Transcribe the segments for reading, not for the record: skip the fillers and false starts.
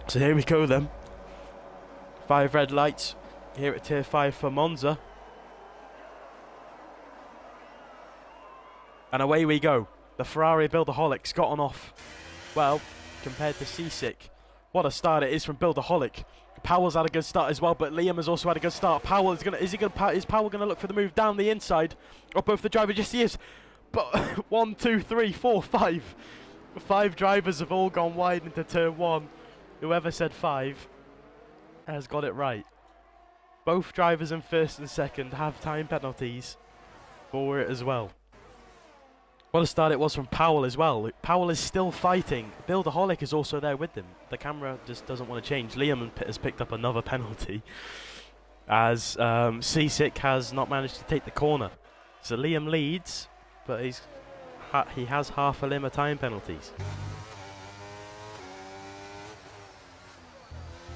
So here we go then. 5 red lights here at Tier 5 for Monza. And away we go. The Ferrari Buildaholics got on off. Well, compared to C6. What a start it is from Buildaholic. Powell's had a good start as well, but Liam has also had a good start. Powell is Powell gonna look for the move down the inside of both the drivers? Yes, he is. But 1, 2, 3, 4, 5. 5 drivers have all gone wide into turn 1. Whoever said 5 has got it right. Both drivers in first and second have time penalties for it as well. What a start it was from Powell as well. Powell is still fighting. Buildaholic is also there with them. The camera just doesn't want to change. Liam has picked up another penalty as C6 has not managed to take the corner. So Liam leads, but he has half a limb of time penalties.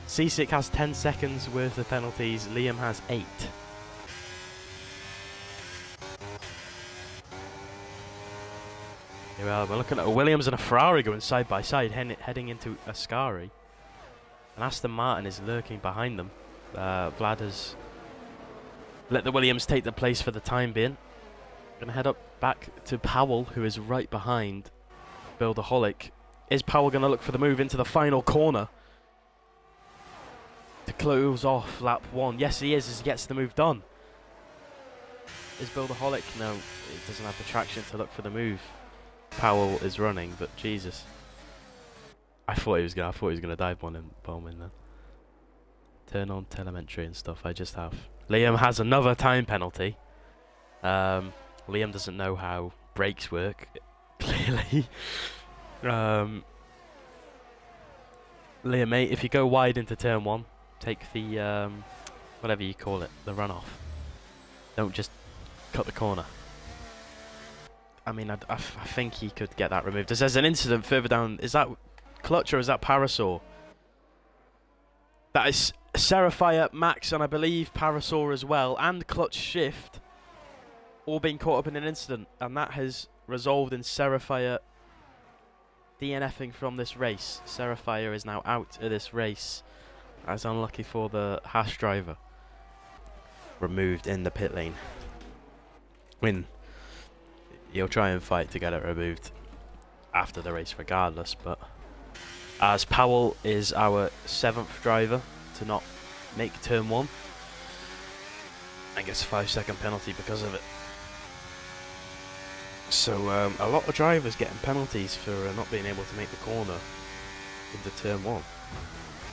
C6 has 10 seconds worth of penalties. Liam has 8. Here we are, we're looking at a Williams and a Ferrari going side by side, heading into Ascari. And Aston Martin is lurking behind them. Vlad has let the Williams take the place for the time being. Going to head up back to Powell, who is right behind Buildaholic. Is Powell going to look for the move into the final corner to close off lap 1? Yes, he is, as he gets the move done. Is Buildaholic? No, it doesn't have the traction to look for the move. Powell is running, but Jesus, I thought he was gonna dive bomb in there. Turn on telemetry and stuff. I just have. Liam has another time penalty. Liam doesn't know how brakes work, clearly. Liam, mate, if you go wide into turn 1, take the whatever you call it, the runoff. Don't just cut the corner. I mean, I think he could get that removed. There's an incident further down. Is that Clutch or is that Parasaur? That is Serafire, Max, and I believe Parasaur as well, and Clutch Shift, all being caught up in an incident. And that has resolved in Serafire DNFing from this race. Serafire is now out of this race, as unlucky for the Haas driver. Removed in the pit lane. He'll try and fight to get it removed after the race regardless, but as Powell is our 7th driver to not make turn 1 and gets a 5-second penalty because of it. So a lot of drivers getting penalties for not being able to make the corner into turn 1.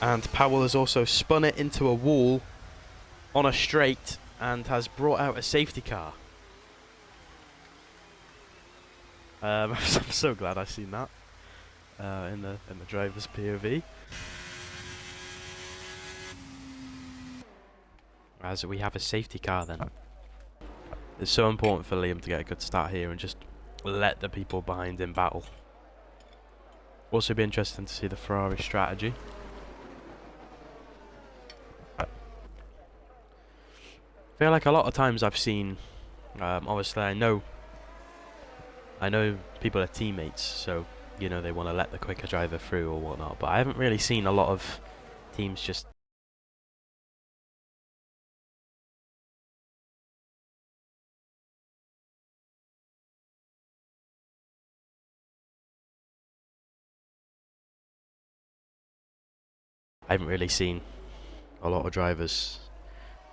And Powell has also spun it into a wall on a straight and has brought out a safety car. I'm so glad I've seen that in the driver's POV. As we have a safety car then. It's so important for Liam to get a good start here and just let the people behind him battle. Also be interesting to see the Ferrari strategy. I feel like a lot of times I've seen, obviously I know people are teammates, so you know they want to let the quicker driver through or whatnot, but I haven't really seen a lot of teams just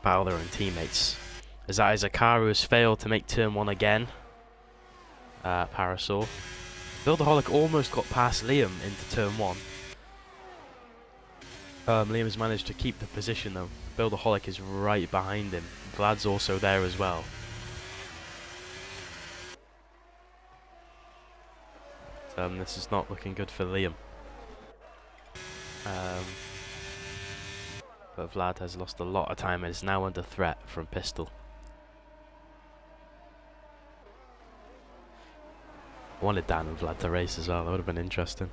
battle their own teammates. As that is a car who has failed to make turn 1 again. Parasaur. Buildaholic almost got past Liam into turn 1. Liam has managed to keep the position though. Buildaholic is right behind him. Vlad's also there as well. This is not looking good for Liam. But Vlad has lost a lot of time and is now under threat from Pistol. I wanted Dan and Vlad to race as well, that would have been interesting.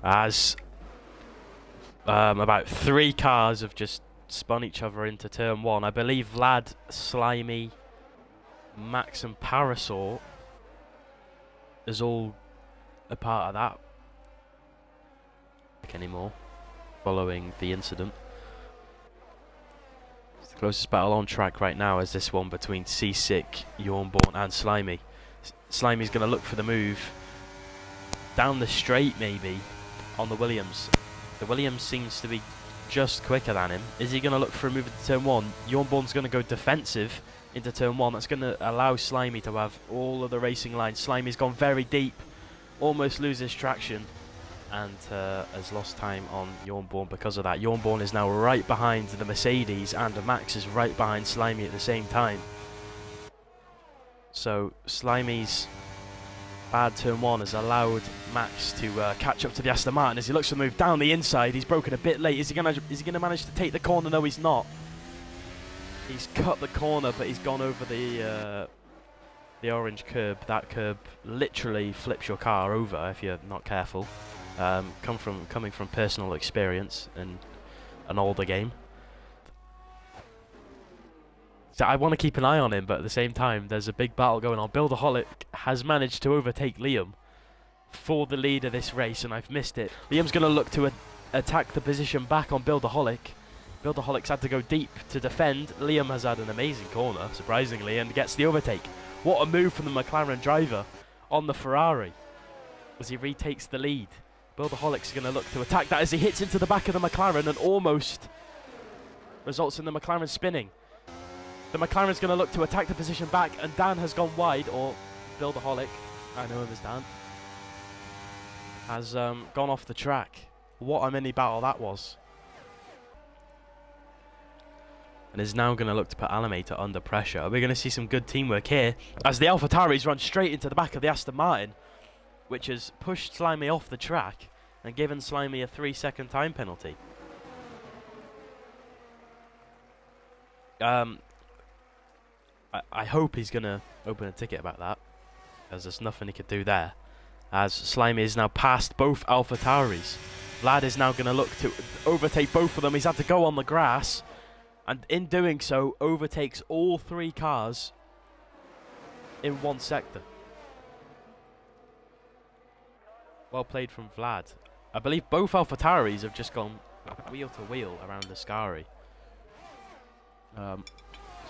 As about 3 cars have just spun each other into turn 1. I believe Vlad, Slimy, Max and Parasaur is all a part of that. anymore following the incident. It's the closest battle on track right now is this one between Seasick, Yawnborn and Slimy. Slimy's going to look for the move down the straight maybe on the Williams. The Williams seems to be just quicker than him. Is he going to look for a move into turn 1? Yawnborn's going to go defensive into turn 1. That's going to allow Slimy to have all of the racing lines. Slimy's gone very deep, almost loses traction, and has lost time on Yawnborn because of that. Yawnborn is now right behind the Mercedes, and Max is right behind Slimy at the same time. So Slimy's bad turn 1 has allowed Max to catch up to the Aston Martin as he looks to move down the inside. He's broken a bit late. Is he gonna manage to take the corner? No, he's not. He's cut the corner, but he's gone over the orange curb. That curb literally flips your car over if you're not careful. Coming from personal experience in an older game. So I want to keep an eye on him, but at the same time, there's a big battle going on. Builderholic has managed to overtake Liam for the lead of this race, and I've missed it. Liam's going to look to attack the position back on Builderholic. Builderholic's had to go deep to defend. Liam has had an amazing corner, surprisingly, and gets the overtake. What a move from the McLaren driver on the Ferrari as he retakes the lead. Builderholic's going to look to attack that as he hits into the back of the McLaren and almost results in the McLaren spinning. The McLaren's going to look to attack the position back, and Dan has gone wide, or Builderholic, I know him as Dan, has gone off the track. What a mini battle that was. And is now going to look to put Alimator under pressure. We're going to see some good teamwork here as the AlphaTauris run straight into the back of the Aston Martin, which has pushed Slimy off the track and given Slimy a 3-second time penalty. I hope he's going to open a ticket about that, as there's nothing he could do there, as Slimy is now past both AlphaTauris. Vlad is now going to look to overtake both of them. He's had to go on the grass, and in doing so, overtakes all 3 cars in one sector. Well played from Vlad. I believe both AlphaTauris have just gone wheel to wheel around the Ascari. So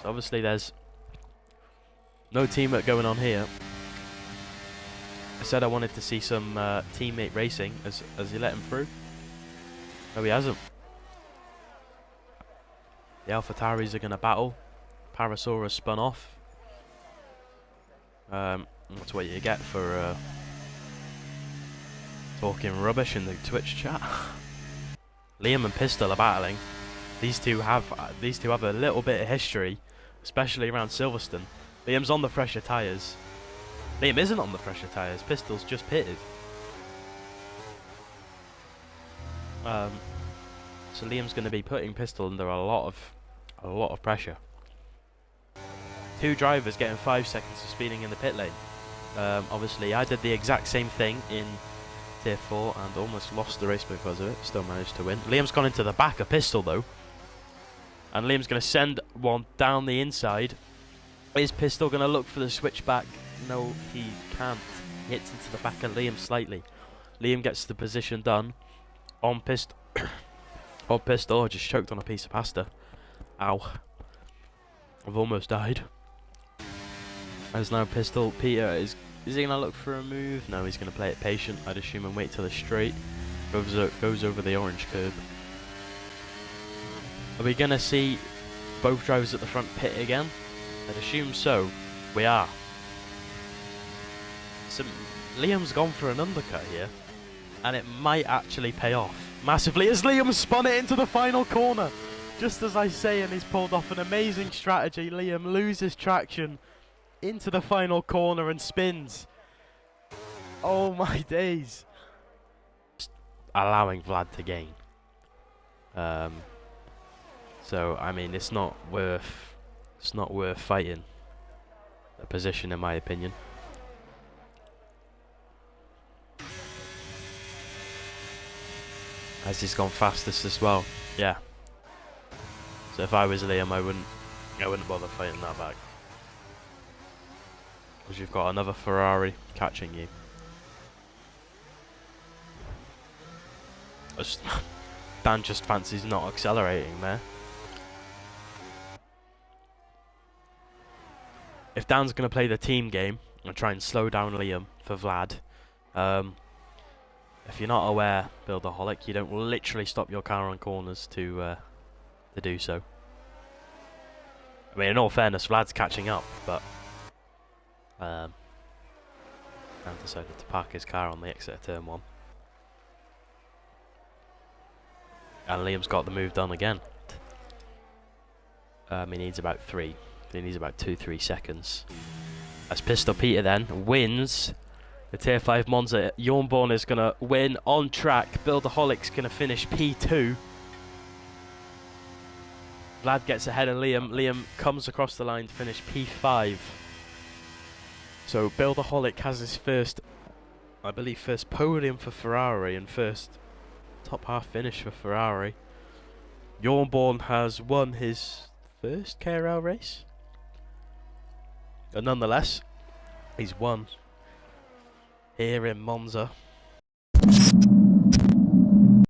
obviously there's no teamwork going on here. I said I wanted to see some teammate racing as he let him through. No, he hasn't. The AlphaTauris are going to battle. Parasaurus spun off. That's what you get for talking rubbish in the Twitch chat. Liam and Pistol are battling. These two have a little bit of history, especially around Silverstone. Liam's on the fresher tyres. Liam isn't on the fresher tyres. Pistol's just pitted. So Liam's going to be putting Pistol under a lot of pressure. 2 drivers getting 5 seconds for speeding in the pit lane. Obviously, I did the exact same thing in Tier 4 and almost lost the race because of it. Still managed to win. Liam's gone into the back of Pistol though. And Liam's going to send one down the inside. Is Pistol going to look for the switchback? No, he can't. He hits into the back of Liam slightly. Liam gets the position done. On Pistol. On Pistol. I just choked on a piece of pasta. Ow. I've almost died. As now Pistol. Peter is he going to look for a move? No, he's going to play it patient, I'd assume, and wait till the straight. Goes over the orange curb. Are we going to see both drivers at the front pit again? I'd assume so. We are. So Liam's gone for an undercut here, and it might actually pay off massively as Liam spun it into the final corner. Just as I say, and he's pulled off an amazing strategy. Liam loses traction into the final corner and spins. Oh my days. Just allowing Vlad to gain. So I mean, it's not worth fighting the position, in my opinion. As he's gone fastest as well. Yeah. So if I was Liam, I wouldn't bother fighting that back. Because you've got another Ferrari catching you. Dan just fancies not accelerating there. If Dan's going to play the team game and try and slow down Liam for Vlad, if you're not aware, Builderholic, you don't literally stop your car on corners to do so. I mean, in all fairness, Vlad's catching up, but Dan decided to park his car on the exit of turn 1. And Liam's got the move done again. He needs about 3. He needs about 2-3 seconds. As Pistol Peter then wins the Tier 5 Monza. Jornborn is going to win on track. Builderholic's going to finish P2. Vlad gets ahead of Liam. Liam comes across the line to finish P5. So Builderholic has his first, I believe, first podium for Ferrari and first top half finish for Ferrari. Jornborn has won his first KRL race. And nonetheless, he's won here in Monza.